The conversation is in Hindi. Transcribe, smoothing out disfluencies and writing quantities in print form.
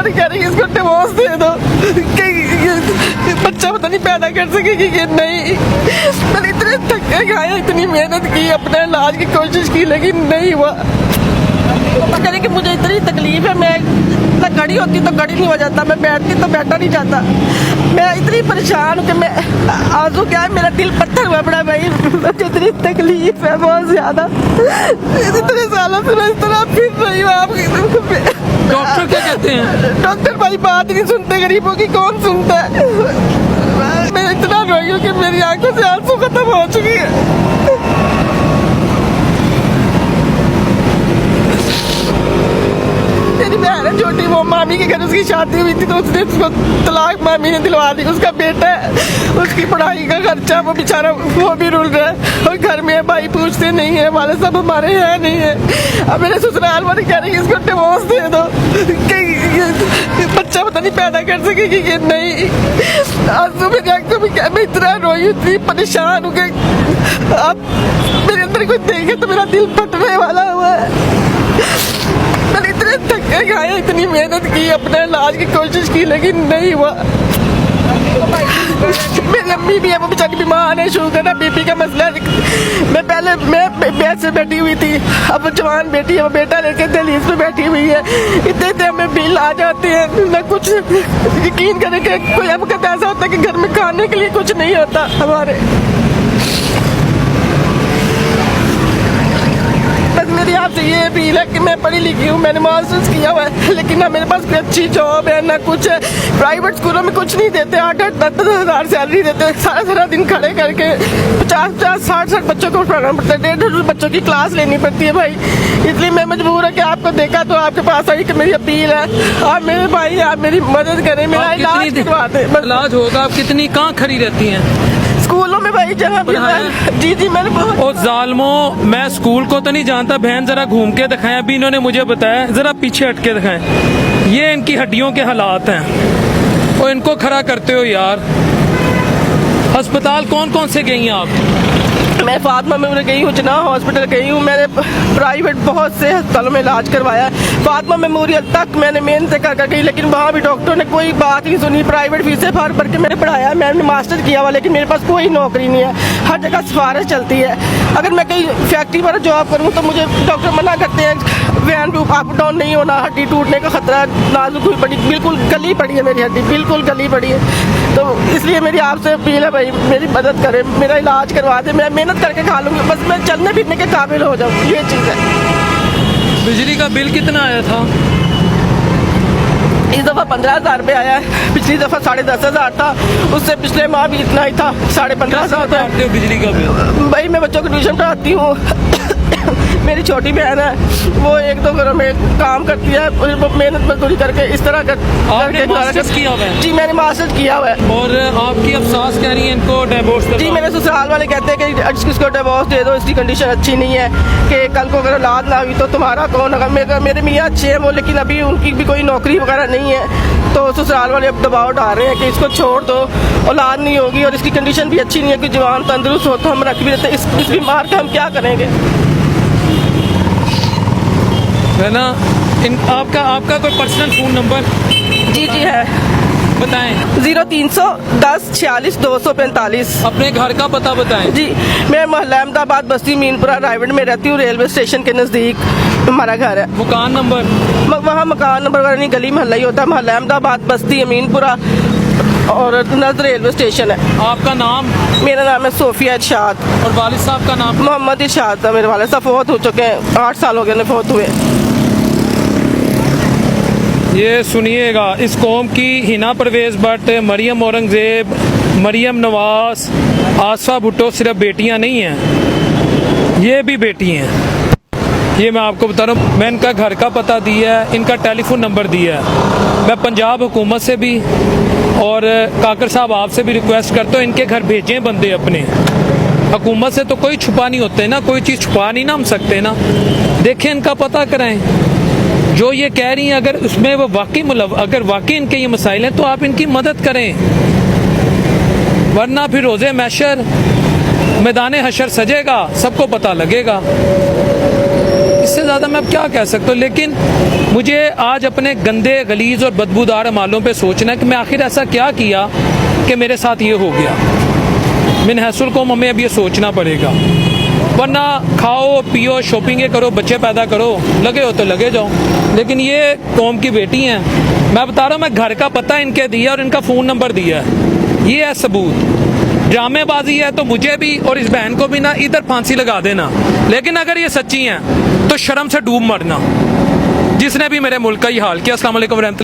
वाली कह रही है इसको डिवोर्स दे दो कि बच्चा पता नहीं पैदा कर सकेगी कि नहीं। मैंने इतने धक्के खाए, इतनी मेहनत की, अपने इलाज की कोशिश की, लेकिन नहीं हुआ। कह रही कि मुझे इतनी तकलीफ है, मैं खड़ी होती तो खड़ी नहीं हो जाता, मैं बैठती तो बैठा नहीं जाता, मैं इतनी परेशान हूँ कि मैं आंसू क्या है, मेरा दिल पत्थर हुआ पड़ा भाई। मुझे इतनी तकलीफ है बहुत ज्यादा, इतने सालों से मैं इस तरह फिर रही हूँ। आप डॉक्टर क्या कहते हैं? डॉक्टर भाई बात नहीं सुनते, गरीबों की कौन सुनता है। मैं इतना रोई हूँ कि मेरी आंखों से आंसू खत्म हो चुकी है। मेरी बहन है छोटी, वो मामी के घर उसकी शादी हुई थी तो उसने उसको तलाक मामी ने दिलवा दी। उसका बेटा है, उसकी पढ़ाई का खर्चा वो बेचारा वो भी रुल रहा है, और घर में भाई पूछते नहीं है, वाले सब हमारे हैं नहीं है। अब मेरे ससुराल वाले कह रही है इसको डिवोर्स दे दो कि बच्चा पता नहीं पैदा कर सकेगी कि नहीं। आंसू मेरी आंखों में क्या, मैं इतना रोई, इतनी परेशान हूँ कि अब मेरे अंदर कोई देखे तो मेरा दिल फटने वाला हुआ है। मैंने इतने धक्के खाए, इतनी मेहनत की, अपने इलाज की कोशिश की, लेकिन नहीं हुआ। मेरी अम्मी भी है, वो बेचारी बीमार है, शुगर है, बीपी का मसला है। मैं बेड से बैठी हुई थी, अब वो जवान बेटी है, वो बेटा लेके दहलीज पे बैठी हुई है। इतने हमें बिल आ जाते हैं ना, कुछ यकीन करें कि कोई वक्त ऐसा होता है कि घर में खाने के लिए कुछ नहीं होता हमारे। मेरी आपसे ये अपील है कि मैं पढ़ी लिखी हूँ, मैंने मास्टर्स किया हुआ है, लेकिन ना मेरे पास कोई अच्छी जॉब है ना कुछ है। प्राइवेट स्कूलों में कुछ नहीं देते, 8-8, 10-10 हज़ार सैलरी देते हैं, सारा दिन खड़े करके 50-50, 60-60 बच्चों को पढ़ाना पड़ता है, 150 बच्चों की क्लास लेनी पड़ती है भाई। इसलिए मैं मजबूर है कि आपको देखा तो आपके पास आई कि मेरी अपील है, आप मेरे भाई आप मेरी मदद करें, मेरा इलाज करवा दें। इलाज होगा। आप कितनी कहाँ खड़ी रहती हैं? स्कूलों में भाई, जहाँ भी। जी मैंने बहुत। ओ जालमो, मैं स्कूल को तो नहीं जानता, बहन जरा घूम के दिखाएं। अभी इन्होंने मुझे बताया, जरा पीछे हट के दिखाएं। ये इनकी हड्डियों के हालात हैं, और इनको खड़ा करते हो यार। अस्पताल कौन कौन से गई हैं आप? मैं फातिमा मेमोरियल गई हूँ, जना हॉस्पिटल गई हूँ, मैंने प्राइवेट बहुत से अस्पतालों में इलाज करवाया। फातिमा मेमोरियल तक मैंने मेहनत कर गई, लेकिन वहाँ भी डॉक्टरों ने कोई बात नहीं सुनी। प्राइवेट फीसें भर के मैंने पढ़ाया, मैंने मास्टर किया हुआ, लेकिन मेरे पास कोई नौकरी नहीं है। हर जगह सिफारिश चलती है। अगर मैं कहीं फैक्ट्री पर जॉब करूँ तो मुझे डॉक्टर मना करते हैं, वैन पे अप डाउन नहीं होना, हड्डी टूटने का खतरा, नाजुक हुई पड़ी, बिल्कुल गली पड़ी है मेरी हड्डी, बिल्कुल गली पड़ी है। तो इसलिए मेरी आपसे अपील है भाई, मेरी मदद करें, मेरा इलाज करवा दे, मैं मेहनत करके खा लूँगी, बस मैं चलने फिरने के काबिल हो जाऊँ, ये चीज़ है। बिजली का बिल कितना आया था? इस दफ़ा 15,000 रुपये आया है, पिछली दफ़ा 10,500 था, उससे पिछले माह भी इतना ही था, 15,500 था। बिजली का बिल भाई मैं बच्चों को ट्यूशन पढ़ाती हूँ। मेरी छोटी बहन है, वो 1-2 घरों में काम करती है, वो मेहनत मजदूरी करके इस तरह आपने मास्टर्स किया हुआ है? जी मैंने मास्टर्स किया हुआ है। और आपकी अब सास कह रही है इनको डिवोर्स दे दो? जी मेरे ससुराल वाले कहते हैं कि इसको डिवोर्स दे दो, इसकी कंडीशन अच्छी नहीं है, कि कल को अगर औलाद ना हुई तो तुम्हारा कौन होगा। मेरे मियाँ अच्छे हैं वो, लेकिन अभी उनकी भी कोई नौकरी वगैरह नहीं है, तो ससुराल वाले अब दबाव डाल रहे हैं कि इसको छोड़ दो, औलाद नहीं होगी, और इसकी कंडीशन भी अच्छी नहीं है कि जवान तंदुरुस्त हो तो हम रख भी देते, इस बीमार का हम क्या करेंगे। है ना। आपका कोई पर्सनल फ़ोन नंबर? जी है, बताएं। 0310 46 245। अपने घर का पता बताएं। जी मैं मोहल्ला अहमदाबाद बस्ती मीनपुरा रायगढ़ में रहती हूँ, रेलवे स्टेशन के नज़दीक हमारा घर है। मकान नंबर? वहाँ मकान नंबर वगैरह नहीं, गली मोहल्ला ही होता है, मोहल्ला अहमदाबाद बस्ती अमीनपुरा, और नज़र रेलवे स्टेशन है। आपका नाम? मेरा नाम है सोफिया इरशाद। और वालिद साहब का नाम? मोहम्मद इरशाद था मेरे वाले साहब, फौत हो चुके हैं, 8 साल हो गए उन्हें फौत हुए। ये सुनिएगा, इस कौम की हिना परवेज़ भट्ट, मरियम औरंगज़ेब, मरियम नवाज, आसफा भुट्टो सिर्फ बेटियां नहीं हैं, ये भी बेटी हैं। ये मैं आपको बता रहा हूँ। मैं इनका घर का पता दिया है, इनका टेलीफोन नंबर दिया है। मैं पंजाब हुकूमत से भी और काकर साहब आपसे भी रिक्वेस्ट करता हूँ, इनके घर भेजें बंदे अपने। हुकूमत से तो कोई छुपा नहीं होते ना, कोई चीज़ छुपा नहीं ना हम सकते ना। देखें, इनका पता कराएं, जो ये कह रही हैं अगर उसमें वो अगर वाकई इनके ये मसाइल हैं तो आप इनकी मदद करें, वरना फिर रोज़े महशर मैदान हशर सजेगा, सबको पता लगेगा। इससे ज़्यादा मैं अब क्या कह सकता हूँ। लेकिन मुझे आज अपने गंदे गलीज और बदबूदार अमालों पे सोचना है कि मैं आखिर ऐसा क्या किया कि मेरे साथ ये हो गया। मिन हैसुल कौम हमें अब ये सोचना पड़ेगा, वरना खाओ पियो शॉपिंगें करो बच्चे पैदा करो, लगे हो तो लगे जाओ। लेकिन ये कौम की बेटी हैं, मैं बता रहा हूँ, मैं घर का पता इनके दिया और इनका फ़ोन नंबर दिया है, ये है सबूत। ड्रामेबाजी है तो मुझे भी और इस बहन को भी ना इधर फांसी लगा देना, लेकिन अगर ये सच्ची हैं तो शर्म से डूब मरना, जिसने भी मेरे मुल्क का ये हाल किया। अस्सलाम वालेकुम रहमतुल्लाह।